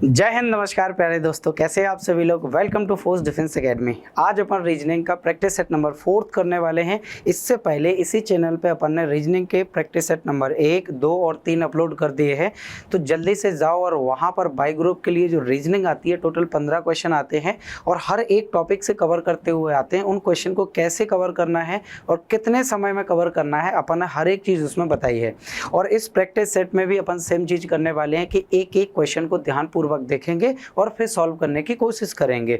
जय हिंद, नमस्कार प्यारे दोस्तों, कैसे हैं आप सभी लोग। Welcome to force defence academy. आज अपन रीजनिंग का प्रैक्टिस सेट नंबर 4 करने वाले हैं। इससे पहले इसी चैनल पे अपन ने रीजनिंग के प्रैक्टिस सेट नंबर 1, 2 और 3 अपलोड कर दिए हैं। तो जल्दी से जाओ और वहाँ पर बाय ग्रुप के लिए जो रीजनिंग आती है, टोटल 15 क्वेश्चन आते हैं और हर एक टॉपिक से कवर करते हुए आते हैं। उन क्वेश्चन को कैसे कवर करना है और कितने समय में कवर करना है, अपन ने हर एक चीज़ उसमें बताई है। और इस प्रैक्टिस सेट में भी अपन सेम चीज़ करने वाले हैं कि एक एक क्वेश्चन को ध्यानपूर्वक देखेंगे और फिर सॉल्व करने की कोशिश करेंगे।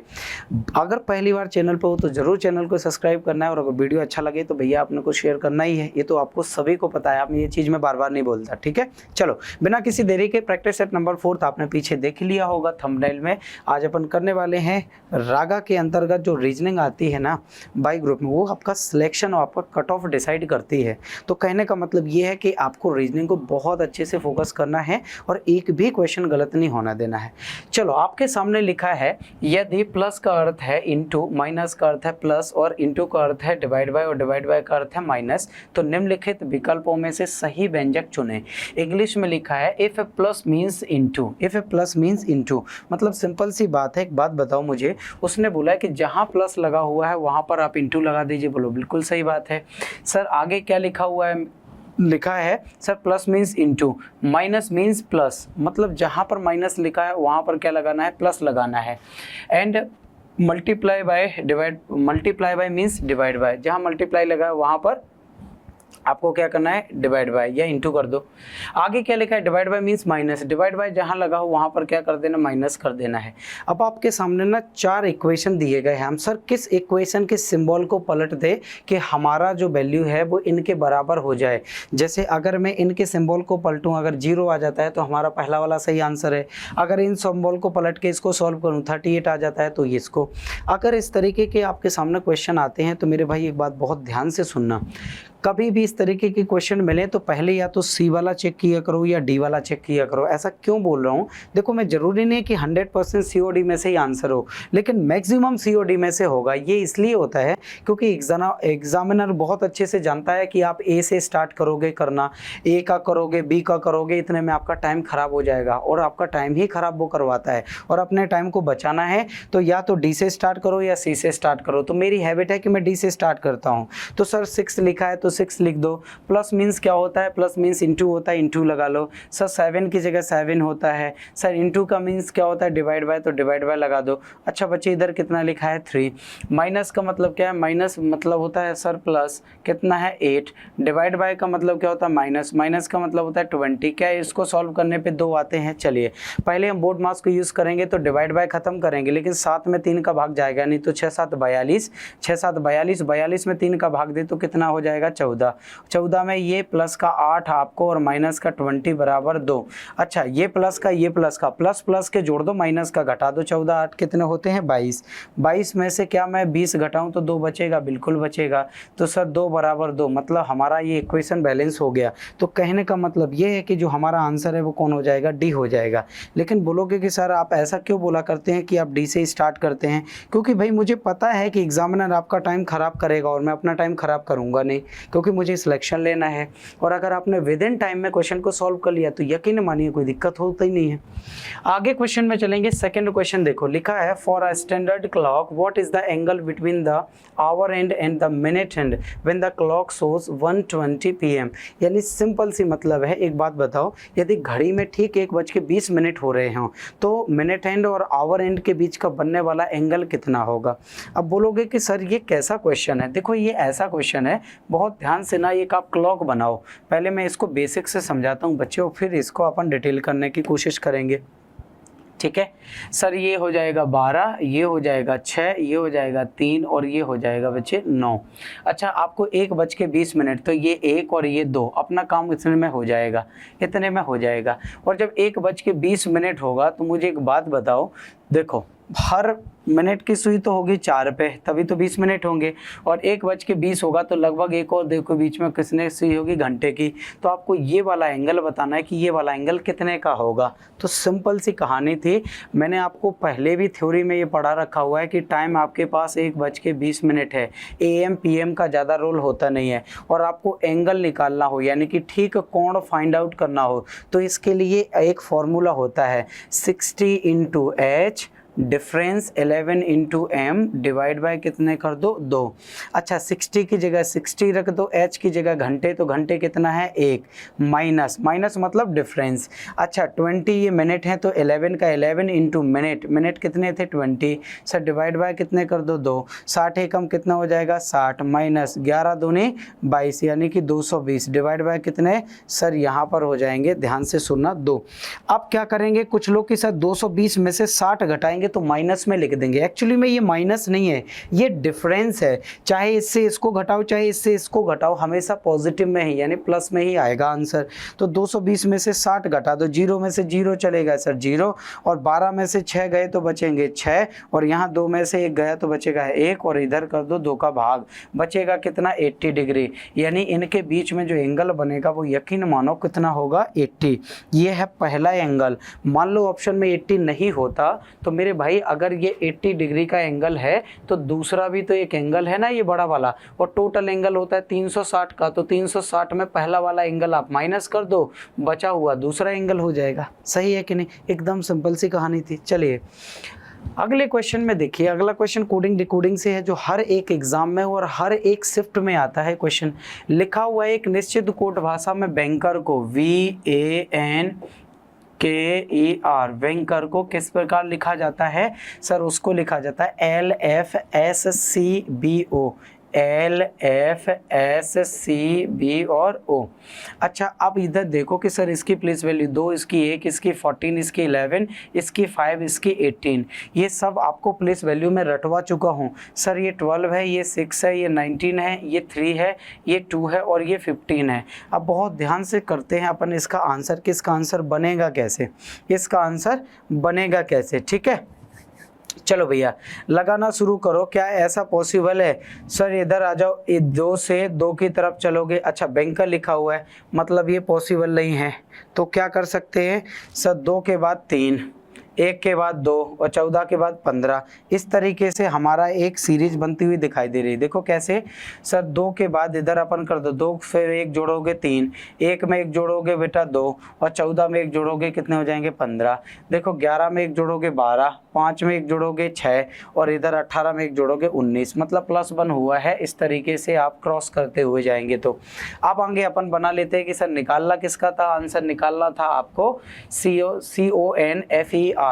अगर पहली बार चैनल पर हो तो जरूर चैनल को सब्सक्राइब करना है और अगर वीडियो अच्छा लगे तो भैया आपने को शेयर करना ही है। ये तो आपको सभी को पता है, आप ये चीज़ मैं बार बार नहीं बोलता, ठीक है। चलो बिना किसी देरी के प्रैक्टिस सेट नंबर 4 आपने पीछे देख लिया होगा थंबनेल में। आज अपन करने वाले हैं रागा के अंतर्गत जो रीजनिंग आती है ना बाय ग्रुप में, वो आपका सिलेक्शन और आपका कट ऑफ डिसाइड करती है। तो कहने का मतलब ये है कि आपको रीजनिंग को बहुत अच्छे से फोकस करना है और एक भी क्वेश्चन गलत नहीं होना देना है। चलो आपके सामने लिखा है, यदि प्लस का अर्थ है इनटू, माइनस का अर्थ है प्लस और इनटू का अर्थ है डिवाइड बाय और डिवाइड बाय का अर्थ है माइनस, तो निम्नलिखित विकल्पों में से सही व्यंजक चुनें। इंग्लिश में लिखा है if A plus means into, if A plus means into मतलब सिंपल सी बात है। एक बात बताओ मुझे, उसने बोला है कि जहां प्लस लगा हुआ है वहां पर आप इनटू लगा दीजिए। बोलो बिल्कुल सही बात है सर। आगे क्या लिखा हुआ है? लिखा है sir plus means into, minus means plus, मतलब जहां पर माइनस लिखा है वहां पर क्या लगाना है? प्लस लगाना है। And multiply by divide, multiply by means divide by, जहां मल्टीप्लाई लगा है वहां पर आपको क्या करना है? डिवाइड बाय या इनटू कर दो। आगे क्या लिखा है? Divide by means minus, divide by जहां लगा हो वहां पर क्या कर देना? माइनस कर देना है। अब आपके सामने ना 4 इक्वेशन दिए गए हैं। हम सर किस इक्वेशन के सिंबल को पलट दे कि हमारा जो वैल्यू है वो इनके बराबर हो जाए। जैसे अगर मैं इनके सिंबल को पलटूं, अगर 0 आ जाता है तो हमारा पहला वाला सही आंसर है। अगर इन सिंबल को पलट के इसको सॉल्व करूँ 38 आ जाता है तो इसको। अगर इस तरीके के आपके सामने क्वेश्चन आते हैं तो मेरे भाई एक बात बहुत ध्यान से सुनना, कभी भी इस तरीके के क्वेश्चन मिले तो पहले या तो सी वाला चेक किया करो या डी वाला चेक किया करो। ऐसा क्यों बोल रहा हूँ? देखो मैं जरूरी नहीं कि 100% सीओडी में से ही आंसर हो, लेकिन मैक्सिमम सीओडी में से होगा। ये इसलिए होता है क्योंकि एग्जामिनर बहुत अच्छे से जानता है कि आप ए से स्टार्ट करोगे करना, ए का करोगे, बी का करोगे, इतने में आपका टाइम खराब हो जाएगा और आपका टाइम ही खराब वो करवाता है। और अपने टाइम को बचाना है तो या तो डी से स्टार्ट करो या सी से स्टार्ट करो। तो मेरी हैबिट है कि मैं डी से स्टार्ट करता हूँ। तो सर 6 लिखा है तो 6 लिख दो। प्लस मीन्स क्या होता है? प्लस मीन्स इनटू होता है, इनटू लगा लो। सर 7 की जगह 7 होता है। सर इनटू का मीन्स क्या होता है? डिवाइड बाय, तो डिवाइड बाय लगा दो। अच्छा बच्चे इधर कितना लिखा है? 3। माइनस का मतलब क्या है? माइनस मतलब होता है सर प्लस, कितना है? 8। डिवाइड बाय का मतलब क्या होता है? माइनस, माइनस का मतलब होता है 20। क्या है? इसको सॉल्व करने पे 2 आते हैं। चलिए पहले हम बोर्ड मास को यूज करेंगे तो डिवाइड बाय खत्म करेंगे, लेकिन 7 में 3 का भाग जाएगा नहीं, तो 6 7 42, 6 7 42, 42 में 3 का भाग दे तो कितना हो जाएगा? 14। 14 में ये प्लस का 8 आपको और माइनस का 20 बराबर 2। अच्छा ये प्लस का, ये प्लस का, प्लस प्लस के जोड़ दो, माइनस का घटा दो। 14 8 कितने होते हैं? 22। 22 में से क्या मैं 20 घटाऊं तो 2 बचेगा? बिल्कुल बचेगा। तो सर 2 बराबर 2, मतलब हमारा ये इक्वेशन बैलेंस हो गया। तो कहने का मतलब ये है कि जो हमारा आंसर है वो कौन हो जाएगा? डी हो जाएगा। लेकिन बोलोगे कि सर आप ऐसा क्यों बोला करते हैं कि आप डी से स्टार्ट करते हैं? क्योंकि भाई मुझे पता है कि एग्जामिनर आपका टाइम खराब करेगा और मैं अपना टाइम खराब करूंगा नहीं, क्योंकि मुझे सिलेक्शन लेना है। और अगर आपने विद इन टाइम में क्वेश्चन को सॉल्व कर लिया तो यकीन मानिए कोई दिक्कत होता ही नहीं है। आगे क्वेश्चन में चलेंगे। सेकंड क्वेश्चन देखो, लिखा है for a standard clock what is the angle between the our and and the minute and when the clock shows 1:20 PM। यानी सिंपल सी मतलब है, एक बात बताओ, यदि घड़ी में ठीक 1:20 हो रहे हों तो मिनट एंड और आवर एंड के बीच का बनने वाला एंगल कितना होगा? अब बोलोगे कि सर ये कैसा क्वेश्चन है? देखो ये ऐसा क्वेश्चन है, बहुत ध्यान से ना एक आप क्लॉक बनाओ। पहले मैं इसको बेसिक से समझाता हूँ बच्चों, फिर इसको अपन डिटेल करने की कोशिश करेंगे, ठीक है। सर ये हो जाएगा 12, ये हो जाएगा 6, ये हो जाएगा 3 और ये हो जाएगा बच्चे 9। अच्छा आपको 1:20, तो ये 1 और ये 2, अपना काम इतने में हो जाएगा, इतने में हो जाएगा। और जब 1:20 होगा तो मुझे एक बात बताओ, देखो हर मिनट की सुई तो होगी 4 पे, तभी तो 20 मिनट होंगे, और 1:20 होगा तो लगभग एक और देखो बीच में किसने सुई होगी, घंटे की। तो आपको ये वाला एंगल बताना है कि ये वाला एंगल कितने का होगा। तो सिंपल सी कहानी थी, मैंने आपको पहले भी थ्योरी में ये पढ़ा रखा हुआ है कि टाइम आपके पास 1:20 है, AM PM का ज़्यादा रोल होता नहीं है, और आपको एंगल निकालना हो यानी कि ठीक कोण फाइंड आउट करना हो तो इसके लिए एक फॉर्मूला होता है 60 × H difference 11 × M divide by कितने कर दो 2। अच्छा 60 की जगह 60 रख दो, H की जगह घंटे, तो घंटे कितना है 1, माइनस माइनस मतलब डिफरेंस। अच्छा 20 ये मिनट है तो 11 का 11 × मिनट, मिनट कितने थे 20 सर, डिवाइड बाय कितने कर दो 2। 60 एकम कितना हो जाएगा 60, माइनस 11 दूनी 22 यानी कि 220 डिवाइड बाय कितने सर, यहाँ पर हो जाएंगे, ध्यान से सुनना 2। अब क्या करेंगे, कुछ लोग के साथ 220 में से 60 घटाएंगे तो माइनस में लिख देंगे। एक्चुअली में ये माइनस नहीं है, ये डिफरेंस है। चाहे इससे इसको घटाओ चाहे इससे इसको घटाओ, हमेशा पॉजिटिव में ही यानी प्लस में ही आएगा आंसर। तो 220 में से 60 घटा दो, 0 में से 0 चलेगा सर 0, और 12 में से 6 गए तो बचेंगे 6, और यहाँ 2 में से 1 गया तो बचेगा 1, और इधर कर दो 2 का भाग, बचेगा कितना 80 डिग्री। यानी इनके बीच में जो एंगल बनेगा वो यकीन मानो कितना होगा 80। ये है पहला एंगल। मान लो ऑप्शन में 80 नहीं होता तो मेरे भाई अगर ये 80 डिग्री का एंगल है तो दूसरा भी तो एक एंगल है ना ये बड़ा वाला, और टोटल एंगल होता है 360 का, तो 360 में पहला वाला एंगल आप माइनस कर दो, बचा हुआ दूसरा एंगल हो जाएगा। सही है कि नहीं, एकदम सिंपल सी कहानी थी। चलिए अगले क्वेश्चन में देखिए, अगला क्वेश्चन कोडिंग डिकोडिंग से है जो हर एक एग्जाम में और हर एक शिफ्ट में आता है। क्वेश्चन लिखा हुआ है, एक निश्चित कोड भाषा में बैंकर को VANKER बैंकर को किस प्रकार लिखा जाता है सर, उसको लिखा जाता है LFSCBO, LFSCB और O। अच्छा अब इधर देखो कि सर इसकी प्लेस वैल्यू 2, इसकी 1, इसकी 14, इसकी 11, इसकी 5, इसकी 18, ये सब आपको प्लेस वैल्यू में रटवा चुका हूँ सर। ये 12 है, ये 6 है, ये 19 है, ये 3 है, ये 2 है और ये 15 है। अब बहुत ध्यान से करते हैं अपन इसका आंसर, कि इसका आंसर बनेगा कैसे, इसका आंसर बनेगा कैसे। ठीक है चलो भैया लगाना शुरू करो। क्या ऐसा पॉसिबल है सर, इधर आ जाओ, 2 से 2 की तरफ चलोगे। अच्छा बैंकर लिखा हुआ है मतलब ये पॉसिबल नहीं है, तो क्या कर सकते हैं सर, 2 के बाद 3, 1 के बाद 2 और 14 के बाद 15, इस तरीके से हमारा एक सीरीज बनती हुई दिखाई दे रही है। देखो कैसे सर, 2 के बाद इधर अपन कर दो 2, फिर 1 जोड़ोगे 3, 1 में 1 जोड़ोगे बेटा 2, और 14 में 1 जोड़ोगे कितने हो जाएंगे 15। देखो 11 में 1 जोड़ोगे 12, 5 में 1 जोड़ोगे 6, और इधर 18 में 1 जोड़ोगे 19, मतलब +1 हुआ है। इस तरीके से आप क्रॉस करते हुए जाएंगे। तो अब आगे अपन बना लेते हैं कि सर निकालना किसका था, आंसर निकालना था आपको CONFER।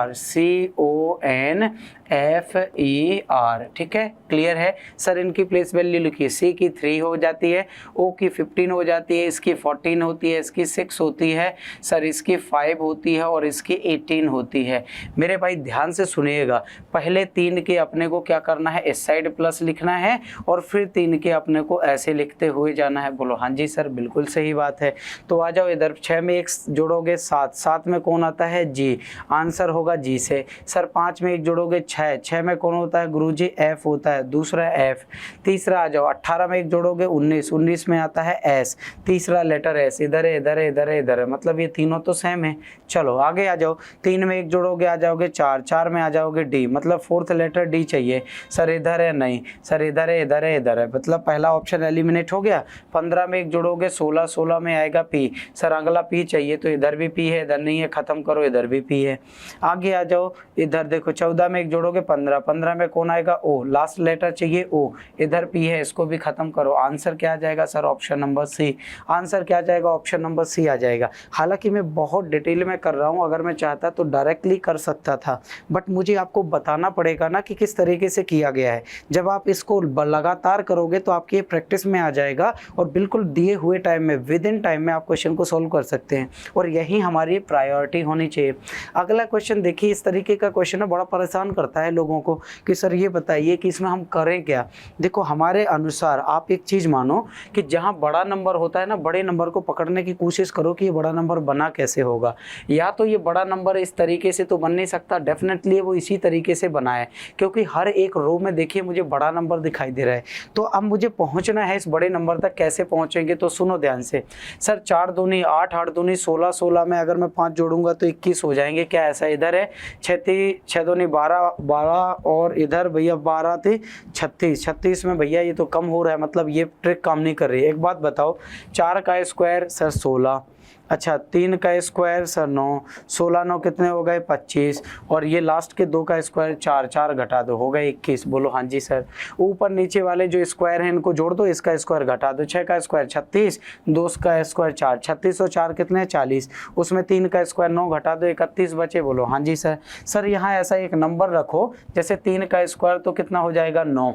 ठीक है क्लियर है सर। इनकी प्लेस वैल्यू लिखिए, C की 3 हो जाती है, O की 15 हो जाती है, इसकी 14 होती है, इसकी 6 होती है सर, इसकी 5 होती है और इसकी 18 होती है। मेरे भाई ध्यान से सुनिएगा, पहले 3 के अपने को क्या करना है, इस साइड प्लस लिखना है, और फिर 3 के अपने को ऐसे लिखते हुए जाना है। बोलो हाँ जी सर बिल्कुल सही बात है। तो आ जाओ इधर, 6 में 1 जोड़ोगे 7, 7 में कौन आता है G, आंसर होगा G से। सर 5 में 1 जोड़ोगे 6, 6 में कौन होता है गुरुजी F होता है, दूसरा F। तीसरा आ जाओ, 18 में 1 जोड़ोगे 19, 19 में आता है S, तीसरा लेटर S, इधर है इधर है इधर है इधर है, मतलब ये तीनों तो सेम है। चलो आगे आ जाओ, 3 में 1 जोड़ोगे आ जाओगे 4, 4 में आ जाओगे D, मतलब 4th लेटर D चाहिए। सर इधर है नहीं, सर इधर है इधर है इधर है, मतलब पहला ऑप्शन एलिमिनेट हो गया। 15 में 1 जोड़ोगे 16, 16 में आएगा P, सर अगला P चाहिए, तो इधर भी P है, इधर नहीं है, खत्म करो, इधर भी P है। आगे आ जाओ, इधर देखो 14 में 1 जोड़ोगे 15, 15 में कौन आएगा O, लास्ट लेटर चाहिए O, इधर P है, इसको भी खत्म करो। आंसर क्या आ जाएगा sir, option number C। Answer क्या आ जाएगा, ऑप्शन नंबर C आ जाएगा। हालांकि मैं बहुत डिटेल में कर रहा हूँ, अगर मैं चाहता तो डायरेक्टली कर सकता था, बट मुझे आपको बताना पड़ेगा ना कि किस तरीके से किया गया है। जब आप इसको लगातार करोगे तो आपकी प्रैक्टिस में आ जाएगा, और बिल्कुल दिए हुए टाइम में, विद इन टाइम में आप क्वेश्चन को सॉल्व कर सकते हैं, और यही हमारी प्रायोरिटी होनी चाहिए। अगला क्वेश्चन देखिए, इस तरीके का क्वेश्चन है, बड़ा परेशान करता आता है लोगों को कि सर ये बताइए कि इसमें हम करें क्या। देखो हमारे अनुसार आप एक चीज़ मानो कि जहाँ बड़ा नंबर होता है ना, बड़े नंबर को पकड़ने की कोशिश करो कि ये बड़ा नंबर बना कैसे होगा। या तो ये बड़ा नंबर इस तरीके से तो बन नहीं सकता, डेफिनेटली वो इसी तरीके से बना है, क्योंकि हर एक रो में देखिए मुझे बड़ा नंबर दिखाई दे रहा है। तो अब मुझे पहुंचना है इस बड़े नंबर तक, कैसे पहुंचेंगे, तो सुनो ध्यान से। सर 4 दूनी 8, 8 दूनी 16, 16 में अगर मैं 5 जोड़ूंगा तो 21 हो जाएंगे। क्या ऐसा इधर है 6 दूनी 12, 12 और इधर भैया 12 थे 36, 36 में भैया ये तो कम हो रहा है, मतलब ये ट्रिक काम नहीं कर रही है। एक बात बताओ, 4 का स्क्वायर सर 16, अच्छा 3 का स्क्वायर सर 9, 16 9 कितने हो गए 25, और ये लास्ट के 2 का स्क्वायर 4, 4 घटा दो हो गए 21। बोलो हाँ जी सर। ऊपर नीचे वाले जो स्क्वायर हैं इनको जोड़ दो, इसका स्क्वायर घटा दो, 6 का स्क्वायर 36, 2 का स्क्वायर 4, 36 और 4 कितने 40, उसमें 3 का स्क्वायर 9 घटा दो 31 बचे। बोलो हाँ जी सर। सर यहाँ ऐसा एक नंबर रखो जैसे 3 का स्क्वायर तो कितना हो जाएगा 9,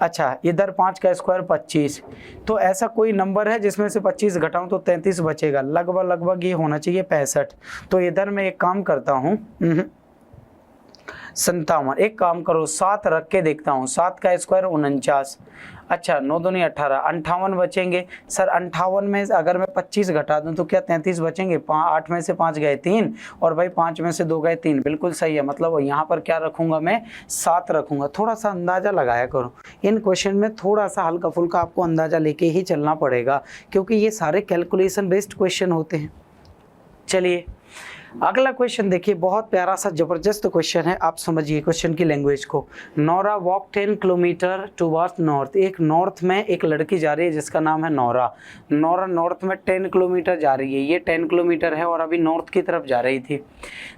अच्छा इधर 5 का स्क्वायर 25, तो ऐसा कोई नंबर है जिसमें से 25 घटाऊं तो 33 बचेगा, लगभग ये होना चाहिए 65। तो इधर मैं एक काम करता हूं 57, एक काम करो 7 रख के देखता हूँ, 7 का स्क्वायर 49, अच्छा 9 दूनी 18, 58 बचेंगे। सर 58 में अगर मैं 25 घटा दूं तो क्या 33 बचेंगे, 8 में से 5 गए 3, और भाई 5 में से 2 गए 3, बिल्कुल सही है। मतलब यहाँ पर क्या रखूंगा मैं 7 रखूंगा। थोड़ा सा अंदाज़ा लगाया करो, इन क्वेश्चन में थोड़ा सा हल्का फुल्का आपको अंदाज़ा लेके ही चलना पड़ेगा, क्योंकि ये सारे कैलकुलेशन बेस्ड क्वेश्चन होते हैं। चलिए अगला क्वेश्चन देखिए, बहुत प्यारा सा जबरदस्त क्वेश्चन है, आप समझिए क्वेश्चन की लैंग्वेज को। Nora walk 10 kilometre towards north. एक नॉर्थ में एक लड़की जा रही है जिसका नाम है नौरा। नौरा नॉर्थ में 10 किलोमीटर जा रही है, ये 10 किलोमीटर है और अभी नॉर्थ की तरफ जा रही थी।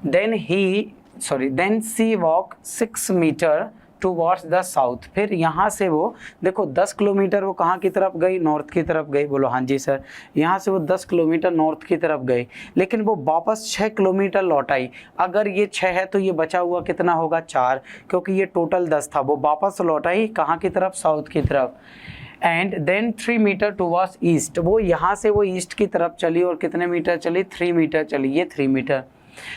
Then she walk 6 metre towards the south. फिर यहाँ से वो देखो 10 किलोमीटर वो कहाँ की तरफ गई, नॉर्थ की तरफ गई। बोलो हाँ जी सर। यहाँ से वो 10 किलोमीटर नॉर्थ की तरफ गई, लेकिन वो वापस 6 किलोमीटर लौट आई। अगर ये 6 है तो ये बचा हुआ कितना होगा 4, क्योंकि ये टोटल 10 था। वो वापस लौट आई कहाँ की तरफ, साउथ की तरफ। And then 3 metre towards east. वो यहाँ से वो ईस्ट की तरफ चली और कितने मीटर चली, 3 मीटर चली, ये 3 metre.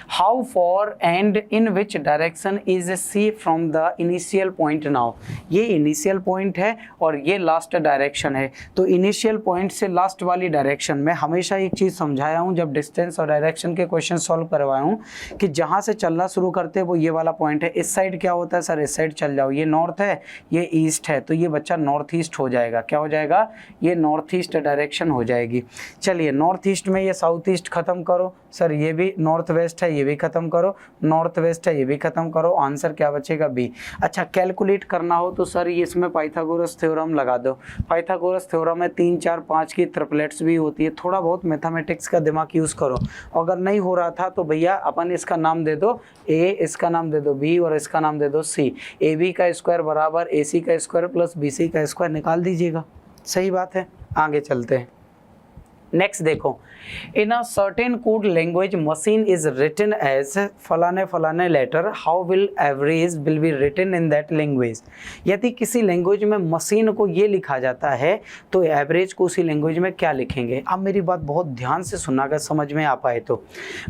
How far and in which direction is C from the initial point now? ये इनिशियल पॉइंट है और ये लास्ट डायरेक्शन है। तो इनिशियल पॉइंट से लास्ट वाली डायरेक्शन में हमेशा एक चीज़ समझाया हूँ जब डिस्टेंस और डायरेक्शन के क्वेश्चन सॉल्व करवाया हूँ कि जहाँ से चलना शुरू करते हैं वो ये वाला पॉइंट है। इस साइड क्या होता है सर, इस साइड चल जाओ, ये नॉर्थ है ये ईस्ट है, तो ये बच्चा नॉर्थ ईस्ट हो जाएगा। क्या हो जाएगा, ये नॉर्थ ईस्ट डायरेक्शन हो जाएगी। चलिए नॉर्थ ईस्ट में ये साउथ ईस्ट खत्म करो, सर ये भी नॉर्थ वेस्ट है, ये भी खत्म करो, नॉर्थ वेस्ट है, ये भी खत्म करो, आंसर क्या बचेगा बी। अच्छा कैलकुलेट करना हो तो सर ये इसमें पाइथागोरस थ्योरम लगा दो। पाइथागोरस थ्योरम में 3 4 5 की ट्रिपलेट्स भी होती है। थोड़ा बहुत मैथमेटिक्स का दिमाग यूज़ करो। अगर नहीं हो रहा था तो भैया अपन इसका नाम दे दो ए, इसका नाम दे दो बी और इसका नाम दे दो सी। ए बी का स्क्वायर बराबर ए सी का स्क्वायर प्लस बी सी का स्क्वायर निकाल दीजिएगा। सही बात है, आगे चलते हैं। नेक्स्ट देखो, in a certain code language machine is written as फलाने फलाने letter, how will average will be written in that language. यदि किसी लैंग्वेज में मशीन को ये लिखा जाता है तो एवरेज को उसी लैंग्वेज में क्या लिखेंगे। अब मेरी बात बहुत ध्यान से सुनना अगर समझ में आ पाए तो।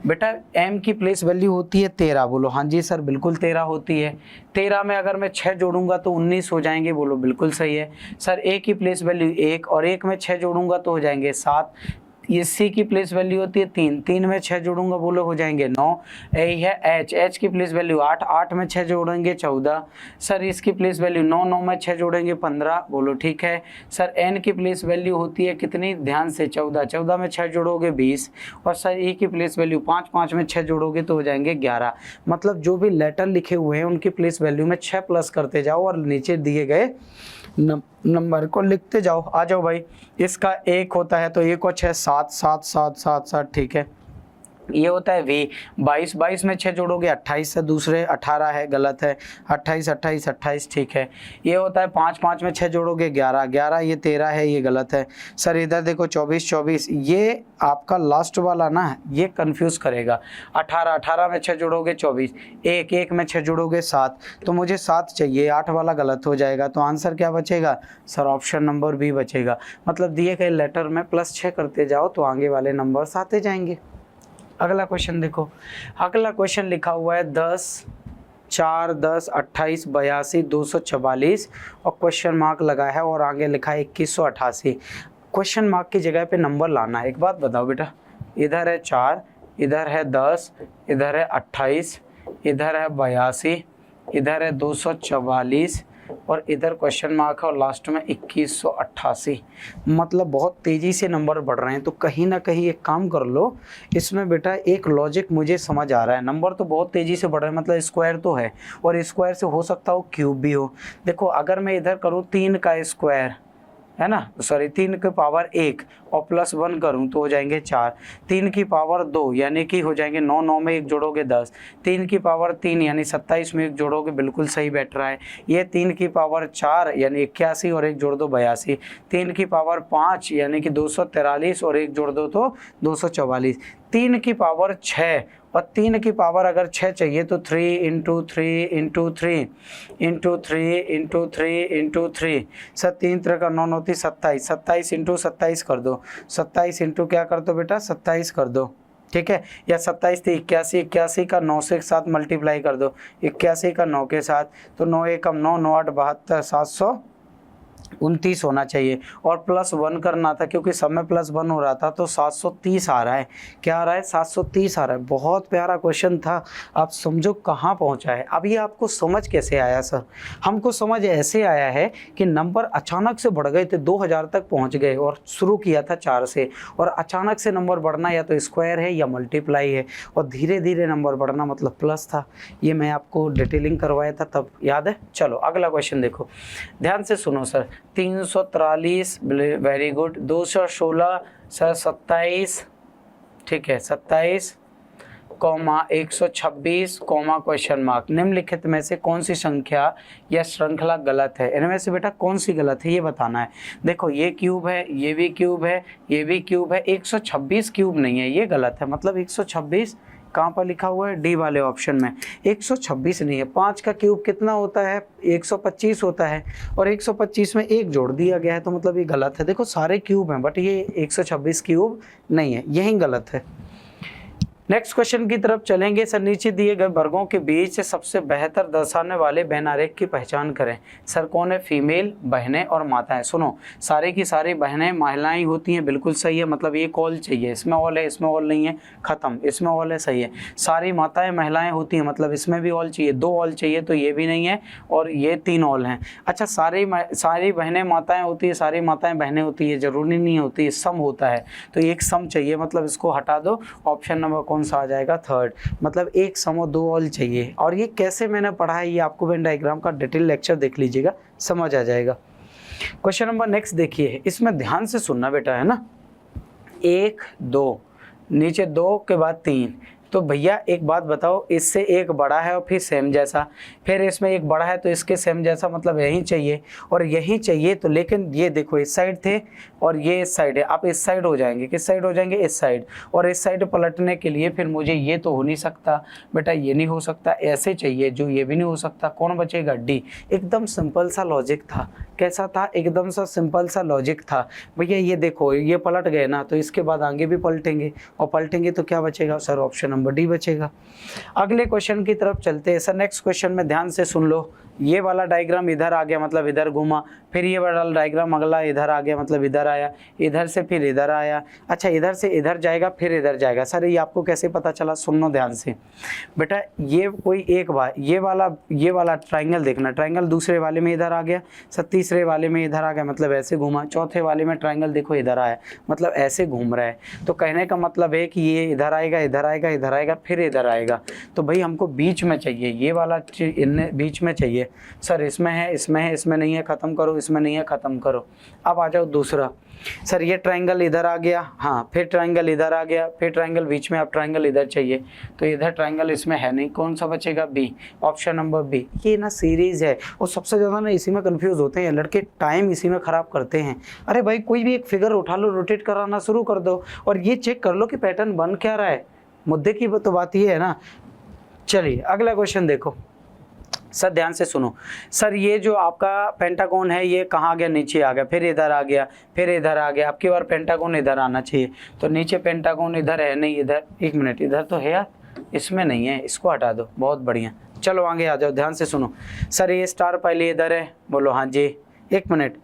बेटा एम की प्लेस वैल्यू होती है 13। बोलो हाँ जी सर, बिल्कुल 13 होती है। 13 में अगर मैं 6 जोड़ूंगा तो 19 हो जाएंगे। बोलो बिल्कुल सही है सर। ए की प्लेस वैल्यू 1 और 1 में 6 जोड़ूंगा तो हो जाएंगे 7। ये सी की प्लेस वैल्यू होती है 3, 3 में 6 जोड़ूंगा बोलो हो जाएंगे 9। यही है एच, एच की प्लेस वैल्यू 8, 8 में 6 जोड़ेंगे 14। सर इसकी प्लेस वैल्यू 9, 9 में 6 जोड़ेंगे 15। बोलो ठीक है सर। एन की प्लेस वैल्यू होती है कितनी, ध्यान से 14, 14 में 6 जोड़ोगे 20। और सर ई की प्लेस वैल्यू 5, 5 में 6 जोड़ोगे तो हो जाएंगे 11। मतलब जो भी लेटर लिखे हुए हैं उनकी प्लेस वैल्यू में 6 प्लस करते जाओ और नीचे दिए गए नंबर को लिखते जाओ। आ जाओ भाई, इसका 1 होता है तो 1 और 6 7 7 7 7 7, ठीक है। ये होता है वी 22, 22 में 6 जोड़ोगे 28 से दूसरे 18 है, गलत है। 28 28 28, ठीक है। ये होता है 5, 5 में 6 जोड़ोगे 11 11, ये 13 है, ये गलत है। सर इधर देखो 24 24, ये आपका लास्ट वाला ना ये कंफ्यूज करेगा। 18 18 में 6 जोड़ोगे 24, 1 1 में 6 जोड़ोगे 7, तो मुझे 7 चाहिए, 8 वाला गलत हो जाएगा। तो आंसर क्या बचेगा सर, ऑप्शन नंबर बी बचेगा। मतलब दिए गए लेटर में +6 करते जाओ तो आगे वाले नंबर्स आते जाएंगे। अगला क्वेश्चन देखो, अगला क्वेश्चन लिखा हुआ है 10 4, 10, 28, 82, 244 और क्वेश्चन मार्क लगा है और आगे लिखा है 2188। क्वेश्चन मार्क की जगह पे नंबर लाना है। एक बात बताओ बेटा, इधर है 4, इधर है 10, इधर है 28, इधर है 82, इधर है 244 और इधर क्वेश्चन मार्क है और लास्ट में 2188। मतलब बहुत तेज़ी से नंबर बढ़ रहे हैं। तो कहीं ना कहीं एक काम कर लो, इसमें बेटा एक लॉजिक मुझे समझ आ रहा है। नंबर तो बहुत तेज़ी से बढ़ रहे हैं, मतलब स्क्वायर तो है और स्क्वायर से हो सकता हो क्यूब भी हो। देखो अगर मैं इधर करूँ 3 का स्क्वायर है ना, सॉरी 3 की पावर 1 और +1 करूं तो हो जाएंगे 4, 3 की पावर 2 यानी कि हो जाएंगे 9, 9 में 1 जोड़ोगे 10, 3 की पावर 3 यानी 27 में 1 जोड़ोगे, बिल्कुल सही बैठ रहा है। ये 3 की पावर 4 यानी 81 और 1 जोड़ दो 82, 3 की पावर 5 यानी कि 243 और 1 जोड़ दो तो 244, 3 की पावर 6 और 3 की पावर अगर 6 चाहिए तो 3 into 3 into 3 into 3 into 3 into 3, 3 3 का 9 9 27, 27 इंटू 27 कर दो, 27 इंटू क्या कर दो बेटा 27 कर दो, ठीक है। या 27 थी 81, 81 का 9 से 7 मल्टीप्लाई कर दो, 81 का 9 के साथ तो 9 1 कम 9, 9 8 72, 729 होना चाहिए और +1 करना था क्योंकि सब में +1 हो रहा था तो 730 आ रहा है। क्या आ रहा है 730 आ रहा है। बहुत प्यारा क्वेश्चन था। आप समझो कहाँ पहुँचा है। अब ये आपको समझ कैसे आया सर? हमको समझ ऐसे आया है कि नंबर अचानक से बढ़ गए थे, 2000 तक पहुँच गए और शुरू किया था 4 से, और अचानक से नंबर बढ़ना या तो स्क्वायर है या मल्टीप्लाई है और धीरे धीरे नंबर बढ़ना मतलब प्लस था। ये मैं आपको डिटेलिंग करवाया था तब, याद है। चलो अगला क्वेश्चन देखो, ध्यान से सुनो सर। 343 वेरी गुड, 216 सर 27, ठीक है 27 कॉमा 126 कॉमा क्वेश्चन मार्क। निम्नलिखित में से कौन सी संख्या या श्रृंखला गलत है? इनमें से बेटा कौन सी गलत है ये बताना है। देखो ये क्यूब है, ये भी क्यूब है, ये भी क्यूब है, 126 क्यूब नहीं है, ये गलत है। मतलब 126 कहाँ पर लिखा हुआ है? डी वाले ऑप्शन में। 126 नहीं है। 5 का क्यूब कितना होता है? 125 होता है और 125 में 1 जोड़ दिया गया है तो मतलब ये गलत है। देखो सारे क्यूब हैं बट ये 126 क्यूब नहीं है, यही गलत है। नेक्स्ट क्वेश्चन की तरफ चलेंगे सर। नीचे दिए गए वर्गों के बीच से सबसे बेहतर दर्शाने वाले वेन आरेख की पहचान करें। सर कौन है? फीमेल, बहनें और माताएं। सुनो, सारी की सारी बहनें महिलाएं होती हैं, बिल्कुल सही है। मतलब एक ऑल चाहिए, इसमें ऑल है, इसमें ऑल नहीं है, खत्म। इसमें ऑल है, सही है। सारी माताएं महिलाएं होती हैं, मतलब इसमें भी ऑल चाहिए, 2 ऑल चाहिए तो ये भी नहीं है और ये 3 ऑल हैं। अच्छा, सारी बहनें माताएं होती है, सारी माताएं बहनें होती है, जरूरी नहीं होती है, सम होता है तो एक सम चाहिए, मतलब इसको हटा दो। ऑप्शन नंबर कौन सा आ जाएगा? थर्ड। मतलब एक सम और 2 ऑल चाहिए। और ये कैसे मैंने पढ़ा है ये आपको वेन डायग्राम का डिटेल लेक्चर देख लीजिएगा, समझ आ जाएगा। क्वेश्चन नंबर नेक्स्ट देखिए, इसमें ध्यान से सुनना बेटा, है ना। 1 2, नीचे 2 के बाद 3, तो भैया एक बात बताओ, इससे एक बड़ा है और फिर सेम जैसा, फिर इसमें एक बड़ा है तो इसके सेम जैसा, मतलब यही चाहिए और यही चाहिए। तो लेकिन ये देखो इस साइड थे और ये इस साइड है, आप इस साइड हो जाएंगे। किस साइड हो जाएंगे? इस साइड। और इस साइड पलटने के लिए फिर मुझे ये तो हो नहीं सकता बेटा, ये नहीं हो सकता, ऐसे चाहिए जो ये भी नहीं हो सकता। कौन बचेगा? डी। एकदम सिंपल सा लॉजिक था। कैसा था? एकदम सा सिंपल सा लॉजिक था भैया। ये देखो ये पलट गए ना तो इसके बाद आगे भी पलटेंगे और पलटेंगे तो क्या बचेगा सर? ऑप्शन नंबर डी बचेगा। अगले क्वेश्चन की तरफ चलते हैं सर। नेक्स्ट क्वेश्चन में ध्यान से सुन लो। ये वाला डायग्राम इधर आ गया मतलब इधर घूमा, फिर ये वाला डायग्राम अगला इधर आ गया मतलब इधर आया, इधर से फिर इधर आया। अच्छा, इधर से इधर जाएगा फिर इधर जाएगा। सर ये आपको कैसे पता चला? सुनो ध्यान से बेटा। ये कोई एक बार ये वाला ट्रायंगल देखना, ट्रायंगल दूसरे वाले में इधर आ गया, तीसरे वाले में इधर आ गया मतलब ऐसे घूमा, चौथे वाले में ट्रायंगल देखो इधर आया मतलब ऐसे घूम रहा है। तो कहने का मतलब है कि ये इधर आएगा, इधर आएगा, इधर आएगा, फिर इधर आएगा। तो भाई हमको बीच में चाहिए, ये वाला बीच में चाहिए। सर इसमें है, इसमें है, इसमें नहीं है, ख़त्म करो, इसमें नहीं है, ख़त्म करो। अब आ जाओ दूसरा। सर ये ट्रायंगल इधर आ गया, हाँ, फिर ट्रायंगल इधर आ गया, फिर ट्रायंगल बीच में, अब ट्रायंगल इधर चाहिए तो इधर ट्रायंगल इसमें है नहीं, कौन सा बचेगा? बी। Option number B. ये ना सीरीज है और सबसे ज़्यादा ना इसी में कंफ्यूज होते हैं लड़के, टाइम इसी में ख़राब करते हैं। अरे भाई कोई भी एक फिगर उठा लो, रोटेट कराना शुरू कर दो और ये चेक कर लो कि पैटर्न बन क्या रहा है। मुद्दे की तो बात ये है ना। चलिए अगला क्वेश्चन देखो सर, ध्यान से सुनो। सर ये जो आपका पेंटागन है ये कहाँ गया? नीचे आ गया, फिर इधर आ गया, फिर इधर आ गया। अब की बार पेंटागन इधर आना चाहिए तो नीचे पेंटागन इधर है नहीं, इधर, एक मिनट, इधर तो है यार, इसमें नहीं है, इसको हटा दो। बहुत बढ़िया, चलो आगे आ जाओ, ध्यान से सुनो। सर ये स्टार पहले इधर है, बोलो हाँ जी। एक मिनट,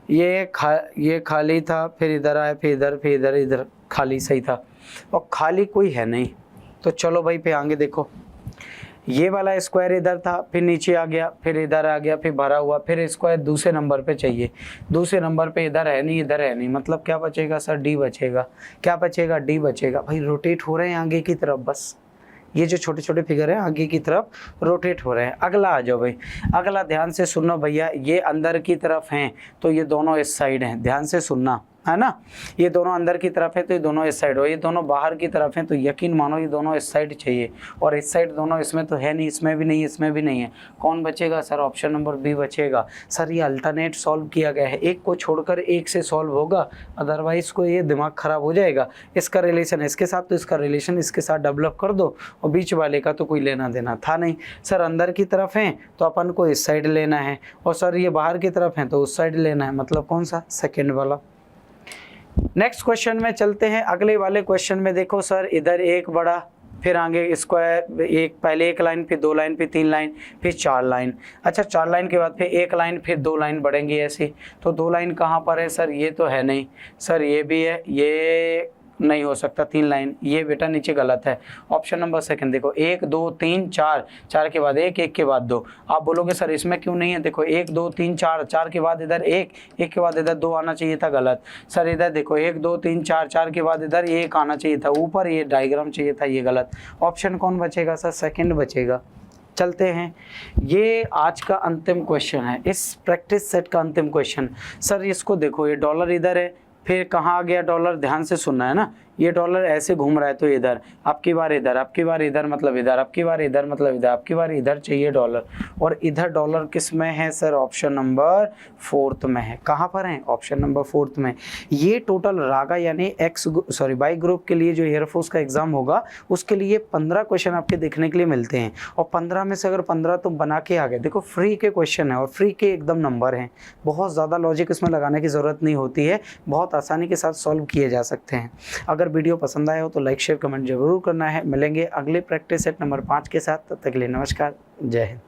ये खाली था, फिर इधर आया, फिर इधर, फिर इधर, इधर खाली सही था, और खाली कोई है नहीं। तो चलो भाई पे आगे देखो, ये वाला स्क्वायर इधर था, फिर नीचे आ गया, फिर इधर आ गया, फिर भरा हुआ, फिर स्क्वायर दूसरे नंबर पे चाहिए। दूसरे नंबर पे इधर है नहीं, इधर है नहीं, मतलब क्या बचेगा सर? डी बचेगा। क्या बचेगा? डी बचेगा। भाई रोटेट हो रहे हैं आगे की तरफ, बस ये जो छोटे छोटे फिगर हैं आगे की तरफ रोटेट हो रहे हैं। अगला आ जाओ भाई, अगला ध्यान से सुनो भैया, ये अंदर की तरफ हैं तो ये दोनों इस साइड हैं, ध्यान से सुनना है ना। ये दोनों अंदर की तरफ है तो ये दोनों इस साइड हो, ये दोनों बाहर की तरफ हैं तो यकीन मानो ये दोनों इस साइड चाहिए, और इस साइड दोनों इसमें तो है नहीं, इसमें भी नहीं, इसमें भी नहीं है। कौन बचेगा सर? ऑप्शन नंबर बी बचेगा। सर ये अल्टरनेट सॉल्व किया गया है, एक को छोड़कर एक से सॉल्व होगा, अदरवाइज को ये दिमाग खराब हो जाएगा। इसका रिलेशन इसके साथ तो इसका रिलेशन इसके साथ डेवलप कर दो, और बीच वाले का तो कोई लेना देना था नहीं। सर अंदर की तरफ हैं तो अपन को इस साइड लेना है, और सर ये बाहर की तरफ हैं तो उस साइड लेना है, मतलब कौन सा? सेकेंड वाला। नेक्स्ट क्वेश्चन में चलते हैं। अगले वाले क्वेश्चन में देखो सर, इधर एक बड़ा, फिर आगे स्क्वायर, एक पहले एक लाइन, फिर 2 लाइन, फिर 3 लाइन, फिर 4 लाइन। अच्छा 4 लाइन के बाद फिर 1 लाइन, फिर 2 लाइन बढ़ेंगी ऐसी। तो 2 लाइन कहाँ पर है सर? ये तो है नहीं सर, ये भी है, ये नहीं हो सकता। 3 लाइन, ये बेटा नीचे गलत है। ऑप्शन नंबर सेकंड देखो, 1 2 3 4, 4 के बाद 1, 1 के बाद 2। आप बोलोगे सर इसमें क्यों नहीं है? देखो 1 2 3 4, 4 के बाद इधर 1, 1 के बाद इधर 2 आना चाहिए था, गलत। सर इधर देखो 1 2 3 4, 4 के बाद इधर 1 आना चाहिए था, ऊपर ये डायग्राम चाहिए था, ये गलत। ऑप्शन कौन बचेगा सर? सेकेंड बचेगा। चलते हैं, ये आज का अंतिम क्वेश्चन है, इस प्रैक्टिस सेट का अंतिम क्वेश्चन। सर इसको देखो, ये डॉलर इधर है, फिर कहाँ आ गया डॉलर? ध्यान से सुनना है ना। ये डॉलर ऐसे घूम रहा है तो इधर, अब की बार इधर, अब की बार इधर, मतलब इधर, अब की बार इधर, मतलब इधर, अब की बार इधर चाहिए डॉलर। और इधर डॉलर किस में है सर? ऑप्शन नंबर 4 में है। कहाँ पर है? ऑप्शन नंबर 4 में। ये टोटल रागा यानी बाई ग्रुप के लिए जो एयरफोर्स का एग्जाम होगा उसके लिए 15 क्वेश्चन आपके देखने के लिए मिलते हैं, और 15 में से अगर 15 तुम बना के आ गए, देखो फ्री के क्वेश्चन है और फ्री के एकदम नंबर हैं, बहुत ज़्यादा लॉजिक इसमें लगाने की ज़रूरत नहीं होती है, बहुत आसानी के साथ सॉल्व किए जा सकते हैं। अगर वीडियो पसंद आया हो तो लाइक शेयर कमेंट जरूर करना है। मिलेंगे अगले प्रैक्टिस सेट नंबर 5 के साथ, तब तक के लिए नमस्कार, जय हिंद।